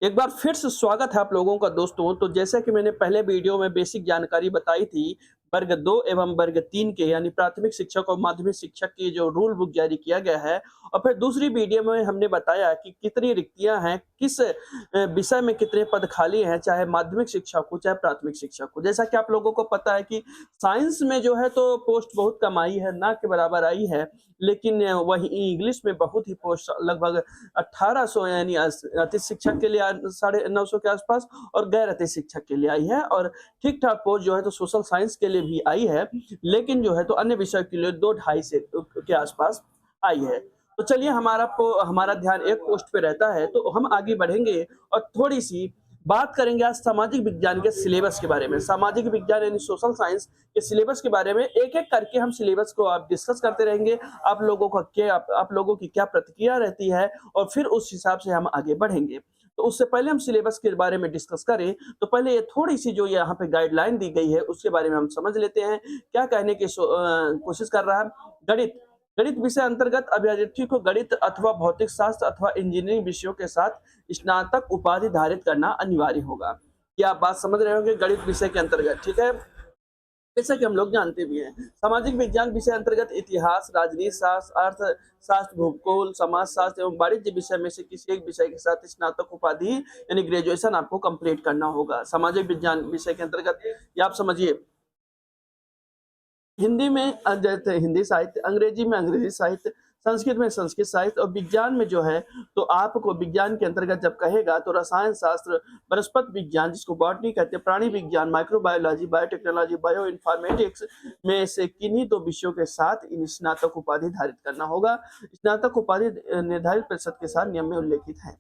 एक बार फिर से स्वागत है आप लोगों का दोस्तों। तो जैसा कि मैंने पहले वीडियो में बेसिक जानकारी बताई थी, वर्ग 2 एवं वर्ग 3 के यानी प्राथमिक शिक्षक और माध्यमिक शिक्षक की जो रूल बुक जारी किया गया है और फिर दूसरी वीडियो में हमने बताया कि कितनी रिक्तियाँ हैं, किस विषय में कितने पद खाली हैं, चाहे माध्यमिक शिक्षक हो, चाहे प्राथमिक शिक्षक हो। जैसा कि आप लोगों को पता है कि साइंस में जो है तो पोस्ट बहुत कम आई है, ना के बराबर आई है, लेकिन वहीं इंग्लिश में बहुत ही पोस्ट लगभग 1800 यानी अति शिक्षक के लिए 950 के आसपास और गैर अति शिक्षक के लिए आई है और ठीक-ठाक पोस्ट जो है तो सोशल साइंस के लिए भी आई है, लेकिन जो है तो अन्य विषय के लिए 2 ढाई से के आसपास आई है। तो चलिए हमारा ध्यान एक पोस्ट पे रहता है, तो हम आगे बढ़ेंगे और थोड़ी-सी बात करेंगे आज सामाजिक विज्ञान के सिलेबस के बारे में। सामाजिक विज्ञान यानी सोशल साइंस के सिलेबस के बारे में एक-एक करके हम सिलेबस को आप डिस्कस करते रहेंगे। आप लोगों की क्या प्रतिक्रिया रहती है और फिर उस हिसाब से हम आगे बढ़ेंगे। तो उससे पहले हम सिलेबस के बारे में डिस्कस करें, तो पहले ये थोड़ी-सी जो यहाँ पे गाइडलाइन दी गई है, उसके बारे में हम समझ लेते हैं। क्या कहने की कोशिश कर रहा है? गणित। गणित विषय अंतर्गत अभ्यर्थी को गणित अथवा भौतिक शास्त्र अथवा इंजीनियरिंग विषयों के साथ स्नातक उपाधि धारित करना अनिवार्य होगा। क्या आप बात समझ रहे होंगे गणित विषय के अंतर्गत, ठीक है? जैसा कि हम लोग जानते भी हैं, सामाजिक विज्ञान विषय अंतर्गत इतिहास, राजनीति शास्त्र, अर्थशास्त्र, भूगोल, समाजशास्त्र एवं वाणिज्य विषय में से किसी एक विषय के साथ स्नातक उपाधि यानी ग्रेजुएशन आपको कंप्लीट करना होगा। सामाजिक विज्ञान विषय के अंतर्गत ये आप समझिए, हिंदी में जैसे हिंदी साहित्य, अंग्रेजी में अंग्रेजी साहित्य, संस्कृत में संस्कृत साहित्य और विज्ञान में जो है तो आपको विज्ञान के अंतर्गत जब कहेगा तो रसायन शास्त्र, वनस्पति विज्ञान जिसको बॉटनी कहते हैं, प्राणी विज्ञान, माइक्रोबायोलॉजी, बायोटेक्नोलॉजी, बायो इन्फॉर्मेटिक्स में से किन्हीं 2 विषयों के साथ इन स्नातक उपाधि धारित करना होगा। स्नातक उपाधि निर्धारित प्रतिशत के साथ नियम में उल्लेखित है।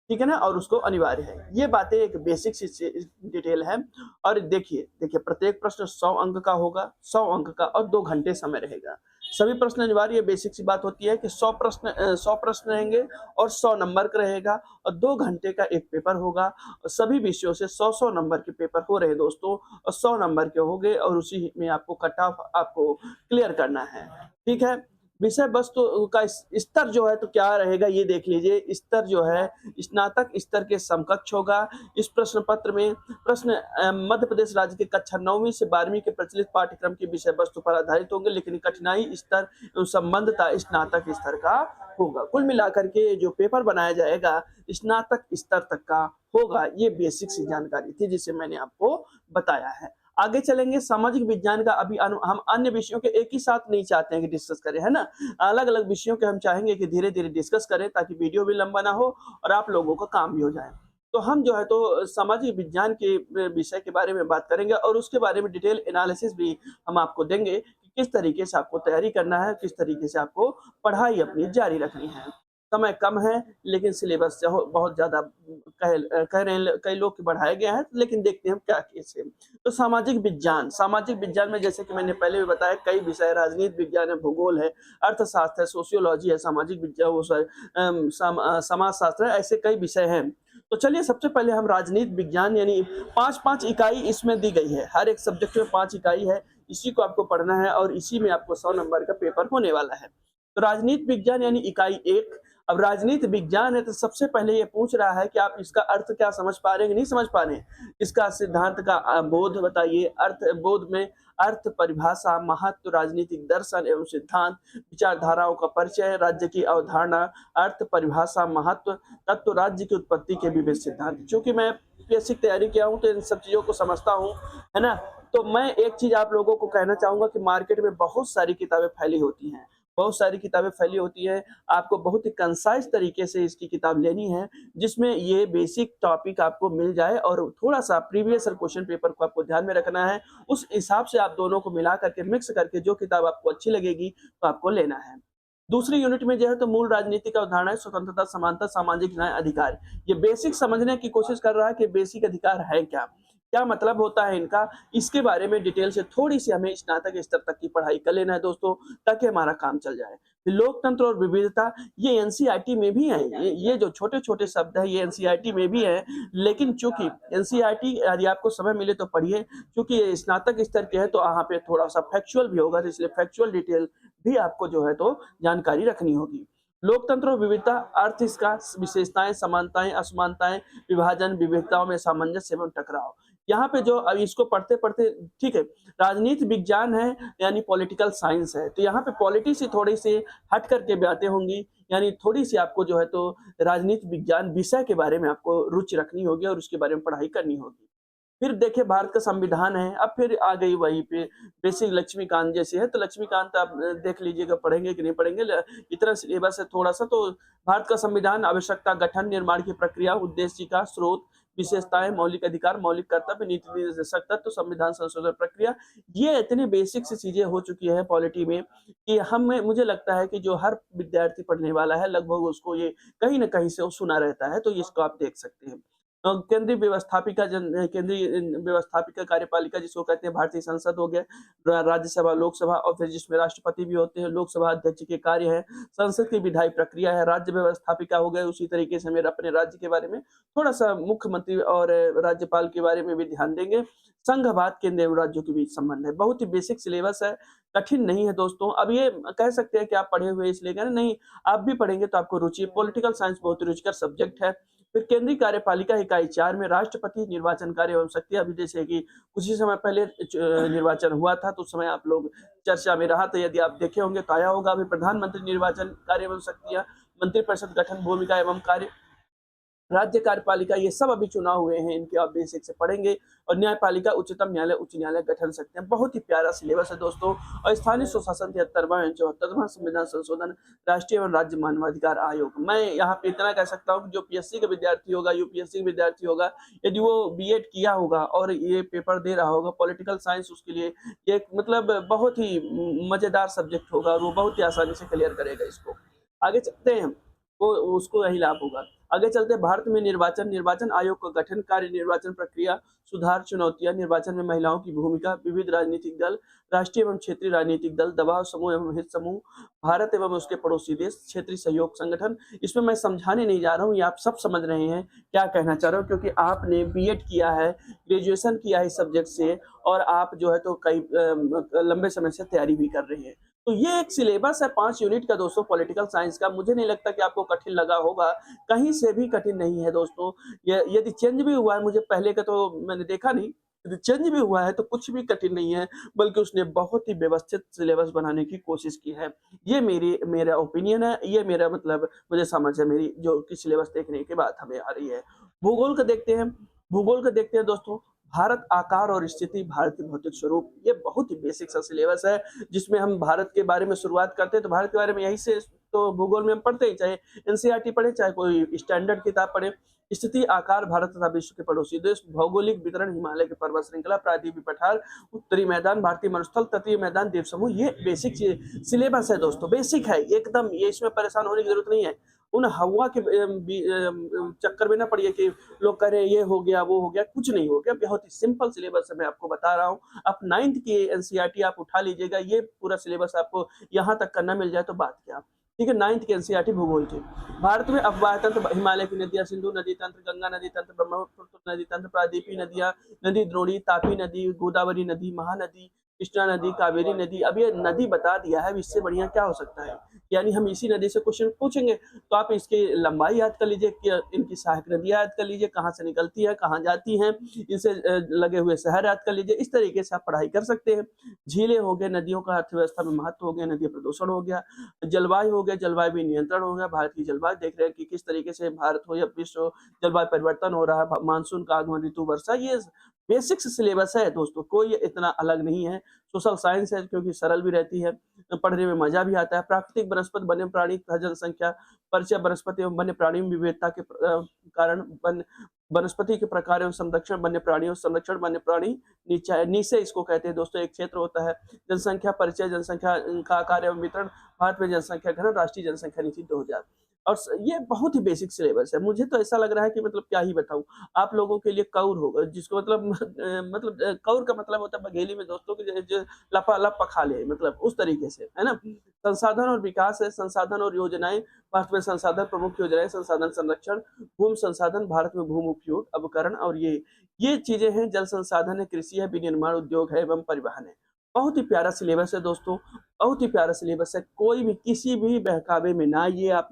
ठीक है ना? और उसको अनिवार्य है। ये बातें एक बेसिक सी डिटेल है और देखिए प्रत्येक प्रश्न 100 अंक का होगा, 100 अंक का और 2 घंटे समय रहेगा। सभी प्रश्न अनिवार्य, ये बेसिक सी बात होती है कि 100 प्रश्न रहेंगे और 100 नंबर का रहेगा और 2 घंटे का एक पेपर होगा। और सभी विषयों से 100-100 नंबर के पेपर हो रहे हैं दोस्तों और 100 नंबर के होंगे और उसी में आपको कट ऑफ आपको क्लियर करना है। ठीक है? विषय वस्तु का स्तर जो है तो क्या रहेगा ये देख लीजिए। स्तर जो है स्नातक स्तर के समकक्ष होगा। इस प्रश्न पत्र में प्रश्न मध्य प्रदेश राज्य के कक्षा 9वीं से 12वीं के प्रचलित पाठ्यक्रम की विषय वस्तु पर आधारित होंगे, लेकिन कठिनाई स्तर एवं संबंधता स्नातक स्तर का होगा। कुल मिलाकर के जो पेपर बनाया जाएगा स्नातक स्तर तक का होगा। ये बेसिक सी जानकारी थी जिसे मैंने आपको बताया है। आगे चलेंगे सामाजिक विज्ञान का। अभी हम अन्य विषयों के एक ही साथ नहीं चाहते हैं कि डिस्कस करें, है ना? अलग-अलग विषयों के हम चाहेंगे कि धीरे-धीरे डिस्कस करें ताकि वीडियो भी लंबा ना हो और आप लोगों का काम भी हो जाए। तो हम जो है तो सामाजिक विज्ञान के विषय के बारे में बात करेंगे और उसके बारे में डिटेल एनालिसिस भी हम आपको देंगे कि किस तरीके से आपको तैयारी करना है, किस तरीके से आपको पढ़ाई अपनी जारी रखनी है। समय कम है लेकिन सिलेबस जो बहुत ज़्यादा कह रहे हैं कई लोग कि बढ़ाया गया है, लेकिन देखते हैं हम क्या कैसे। तो सामाजिक विज्ञान में जैसे कि मैंने पहले भी बताया कई विषय, राजनीति विज्ञान है, भूगोल है, अर्थशास्त्र है, सोशियोलॉजी है, सामाजिक विज्ञान समाजशास्त्र है, ऐसे कई विषय हैं। तो चलिए सबसे पहले हम राजनीति विज्ञान यानी 5-5 इकाई इसमें दी गई है। हर एक सब्जेक्ट में 5 इकाई है, इसी को आपको पढ़ना है और इसी में आपको 100 नंबर का पेपर होने वाला है। तो राजनीति विज्ञान यानी इकाई 1। अब राजनीति विज्ञान है तो सबसे पहले ये पूछ रहा है कि आप इसका अर्थ क्या समझ पा रहे हैं कि नहीं समझ पा रहे हैं? इसका सिद्धांत का बोध बताइए। अर्थ बोध में अर्थ, परिभाषा, महत्व, राजनीतिक दर्शन एवं सिद्धांत, विचारधाराओं का परिचय, राज्य की अवधारणा, अर्थ, परिभाषा, महत्व, तत्व, राज्य की उत्पत्ति के विविध सिद्धांत। चूंकि मैं यूपीएससी की तैयारी किया हूँ तो इन सब चीजों को समझता हूँ, है ना? तो मैं एक चीज आप लोगों को कहना चाहूंगा कि मार्केट में बहुत सारी किताबें फैली होती हैं, बहुत सारी किताबें फैली होती है। आपको बहुत ही कंसाइज तरीके से इसकी किताब लेनी है जिसमें ये बेसिक टॉपिक आपको मिल जाए और थोड़ा-सा प्रीवियस ईयर क्वेश्चन पेपर को आपको ध्यान में रखना है। उस हिसाब से आप दोनों को मिला करके मिक्स करके जो किताब आपको अच्छी लगेगी तो आपको लेना है। दूसरी यूनिट में जो है तो मूल राजनीतिक अवधारणाएँ, स्वतंत्रता, समानता, सामाजिक न्याय, अधिकार। ये बेसिक समझने की कोशिश कर रहा है कि बेसिक अधिकार है क्या? क्या मतलब होता है इनका? इसके बारे में डिटेल से थोड़ी-सी हमें स्नातक स्तर तक की पढ़ाई कर लेना है दोस्तों, ताकि हमारा काम चल जाए। लोकतंत्र और विविधता ये एनसीईआरटी में भी है। ये जो छोटे-छोटे शब्द हैं ये एनसीईआरटी में भी है, लेकिन चूँकि एनसीईआरटी यदि आपको समय मिले तो पढ़िए, क्योंकि ये स्नातक स्तर के हैं तो यहाँ पे थोड़ा-सा फैक्चुअल भी होगा, तो इसलिए फैक्चुअल डिटेल भी आपको जो है तो जानकारी रखनी होगी। लोकतंत्र और विविधता, अर्थ इसका विशेषताएं, समानताएं, असमानताएं, विभाजन, विविधताओं में सामंजस्य एवं टकराव। यहाँ पे जो अब इसको पढ़ते पढ़ते, ठीक है, राजनीति विज्ञान है यानी पॉलिटिकल साइंस है, तो यहाँ पे पॉलिटी से थोड़ी सी हट करके बातें होंगी, यानी थोड़ी सी आपको जो है तो राजनीति विज्ञान विषय के बारे में आपको रुचि रखनी होगी और उसके बारे में पढ़ाई करनी होगी। फिर देखिए भारत का संविधान है, अब फिर आ गई वहीं पे बेसिक लक्ष्मीकांत जैसे है, तो लक्ष्मीकांत आप देख लीजिएगा, पढ़ेंगे कि नहीं पढ़ेंगे, इतना सिलेबस है थोड़ा सा। तो भारत का संविधान, आवश्यकता, गठन, निर्माण की प्रक्रिया, उद्देश्य का स्रोत, विशेषताएं, मौलिक अधिकार, मौलिक कर्तव्य, नीति निर्देशक तत्व, संविधान संशोधन प्रक्रिया, ये इतने बेसिक सी चीजें हो चुकी है पॉलिटी में कि हमें, मुझे लगता है कि जो हर विद्यार्थी पढ़ने वाला है लगभग उसको ये कहीं ना कहीं से वो सुना रहता है, तो इसको आप देख सकते हैं। केंद्रीय व्यवस्थापिका कार्यपालिका जिसको कहते हैं, भारतीय संसद हो गया, राज्यसभा, लोकसभा, और फिर जिसमें राष्ट्रपति भी होते हैं, लोकसभा अध्यक्ष के कार्य है, संसद की विधायी प्रक्रिया है, राज्य व्यवस्थापिका हो गए। उसी तरीके से मेरे अपने राज्य के बारे में थोड़ा सा मुख्यमंत्री और राज्यपाल के बारे में भी ध्यान देंगे। संघवाद, केंद्र एवं राज्यों के बीच संबंध है, बहुत ही बेसिक सिलेबस है, कठिन नहीं है दोस्तों। अब ये कह सकते हैं कि आप पढ़े हुए इसलिए कह रहे हैं, नहीं, आप भी पढ़ेंगे तो आपको रुचि, पॉलिटिकल साइंस बहुत रुचिकर सब्जेक्ट है। फिर केंद्रीय कार्यपालिका इकाई 4 में राष्ट्रपति निर्वाचन कार्य एवं शक्तियां, अभी जैसे कि कुछ ही समय पहले निर्वाचन हुआ था, तो उस समय आप लोग चर्चा में रहा, तो यदि आप देखे होंगे तो आया होगा। अभी प्रधानमंत्री निर्वाचन कार्य एवं शक्तियां, मंत्रिपरिषद गठन, भूमिका एवं कार्य, राज्य कार्यपालिका, ये सब अभी चुनाव हुए हैं, इनके आप बेसिक से पढ़ेंगे। और न्यायपालिका, उच्चतम न्यायालय, उच्च न्यायालय गठन सकते हैं, बहुत ही प्यारा सिलेबस है दोस्तों। और स्थानीय स्वशासन 73वां एवं 74वां संविधान संशोधन, राष्ट्रीय एवं राज्य मानवाधिकार आयोग। मैं यहाँ पे इतना कह सकता हूँ कि जो पीएससी का विद्यार्थी होगा, यूपीएससी का विद्यार्थी होगा, यदि वो बीएड किया होगा और ये पेपर दे रहा होगा पॉलिटिकल साइंस, उसके लिए ये मतलब बहुत ही मजेदार सब्जेक्ट होगा और वो बहुत ही आसानी से क्लियर करेगा इसको। आगे चलते हैं, वो उसको यही लाभ होगा। आगे चलते हैं, भारत में निर्वाचन आयोग का गठन, कार्य, निर्वाचन प्रक्रिया, सुधार, चुनौतियां, निर्वाचन में महिलाओं की भूमिका, विविध राजनीतिक दल, राष्ट्रीय एवं क्षेत्रीय राजनीतिक दल, दबाव समूह एवं हित समूह, भारत एवं उसके पड़ोसी देश, क्षेत्रीय सहयोग संगठन। इसमें मैं समझाने नहीं जा रहा हूँ, ये आप सब समझ रहे हैं क्या कहना चाह रहा हूँ, क्योंकि आपने बीएड किया है, ग्रेजुएशन किया है इस सब्जेक्ट से, और आप जो है तो कई लंबे समय से तैयारी भी कर रहे हैं। तो ये एक सिलेबस है 5 यूनिट का दोस्तों, पॉलिटिकल साइंस का। मुझे नहीं लगता कि आपको कठिन लगा होगा, कहीं से भी कठिन नहीं है दोस्तों। ये यदि चेंज भी हुआ है, मुझे पहले का तो मैंने देखा नहीं, यदि चेंज भी हुआ है तो कुछ भी कठिन नहीं है, बल्कि उसने बहुत ही व्यवस्थित सिलेबस बनाने की कोशिश की है। ये मेरा ओपिनियन है, ये मेरा मतलब मुझे समझ है मेरी, जो कि सिलेबस देखने के बाद हमें आ रही है। भूगोल का देखते हैं, दोस्तों। भारत, आकार और स्थिति, भारत के भौतिक स्वरूप, ये बहुत ही बेसिक सा सिलेबस है, जिसमें हम भारत के बारे में शुरुआत करते हैं, तो भारत के बारे में यहीं से तो भूगोल में हम पढ़ते ही, चाहे एनसीईआरटी पढ़े, चाहे कोई स्टैंडर्ड किताब पढ़े। स्थिति, आकार, भारत तथा विश्व के पड़ोसी देश, भौगोलिक वितरण, हिमालय के पर्वत श्रृंखला, प्रायद्वीपीय पठार, उत्तरी मैदान, भारतीय मरुस्थल, तटीय मैदान, द्वीप समूह, ये बेसिक सिलेबस है दोस्तों, बेसिक है एकदम, ये इसमें परेशान होने की जरूरत नहीं है। उन हवा के चक्कर में ना पड़िए कि लोग कह रहे ये हो गया, वो हो गया, कुछ नहीं हो गया, बहुत ही सिंपल सिलेबस है, मैं आपको बता रहा हूँ। आप 9th की एनसीईआरटी आप उठा लीजिएगा, ये पूरा सिलेबस आपको यहाँ तक करना मिल जाए तो बात क्या। ठीक है, 9th की एनसीईआरटी भूगोल की। भारत में अफवाह तंत्र, हिमालय की नदियां, सिंधु नदी तंत्र, गंगा नदी तंत्र, ब्रह्मपुत्र नदी तंत्र, प्रायद्वीपीय नदियां, नदी द्रोणी, तापी नदी, गोदावरी नदी, महानदी, कृष्णा नदी, कावेरी नदी। अब ये नदी बता दिया है, इससे बढ़िया क्या हो सकता है। यानी हम इसी नदी से क्वेश्चन पूछेंगे, तो आप इसकी लंबाई याद कर लीजिए, कि इनकी सहायक नदियां याद कर लीजिए, कहाँ से निकलती है, कहाँ जाती हैं, इनसे लगे हुए शहर याद कर लीजिए। इस तरीके से आप पढ़ाई कर सकते हैं। झीलें हो गए, नदियों का अर्थव्यवस्था में महत्व हो गया, नदी प्रदूषण हो गया, जलवायु हो गया, जलवायु भी नियंत्रण हो गया। भारत की जलवायु देख रहे हैं कि किस तरीके से भारत हो या विश्व हो, जलवायु परिवर्तन हो रहा है, मानसून का आगमन, ऋतु, वर्षा, ये बेसिक सिलेबस है दोस्तों, कोई इतना अलग नहीं है। सोशल साइंस है, क्योंकि सरल भी रहती है, पढ़ने में मजा भी आता है। प्राकृतिक, वनस्पति, वन्य प्राणी तथा जनसंख्या, परिचय, वनस्पति एवं वन्य प्राणी में विविधता के कारण, वनस्पति के प्रकार एवं संरक्षण, वन्य प्राणियों संरक्षण, वन्य प्राणी नीचे इसको कहते हैं दोस्तों, एक क्षेत्र होता है। जनसंख्या परिचय, जनसंख्या का आकार एवं वितरण, भारत में जनसंख्या घनत्व, राष्ट्रीय जनसंख्या नीति 2000। और ये बहुत ही बेसिक सिलेबस है। मुझे तो ऐसा लग रहा है कि मतलब क्या ही बताऊं आप लोगों के लिए। कौर होगा, जिसको मतलब कौर का मतलब होता है बघेली में दोस्तों की, जो लपालप खा ले, मतलब उस तरीके से, है ना। संसाधन और विकास है, संसाधन और योजनाएं, भारत में संसाधन, प्रमुख योजनाएं, संसाधन संरक्षण, भूमि संसाधन, भारत में भूमि उपयोग, अवकरण, और ये चीजें हैं। जल संसाधन है, कृषि है, विनिर्माण उद्योग है एवं परिवहन है। बहुत ही प्यारा सिलेबस है दोस्तों, बहुत ही प्यारा सिलेबस है। कोई भी किसी भी बहकावे में ना आइए आप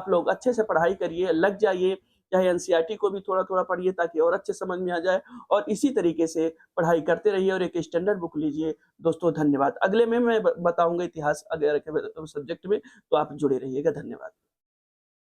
लोग अच्छे से पढ़ाई करिए, लग जाइए, चाहे एनसीईआरटी को भी थोड़ा-थोड़ा पढ़िए ताकि और अच्छे समझ में आ जाए और इसी तरीके से पढ़ाई करते रहिए और एक स्टैंडर्ड बुक लीजिए। दोस्तों धन्यवाद। अगले में मैं ब बताऊँगा इतिहास अगर के सब्जेक्ट में, तो आप जुड़े रहिएगा। धन्यवाद।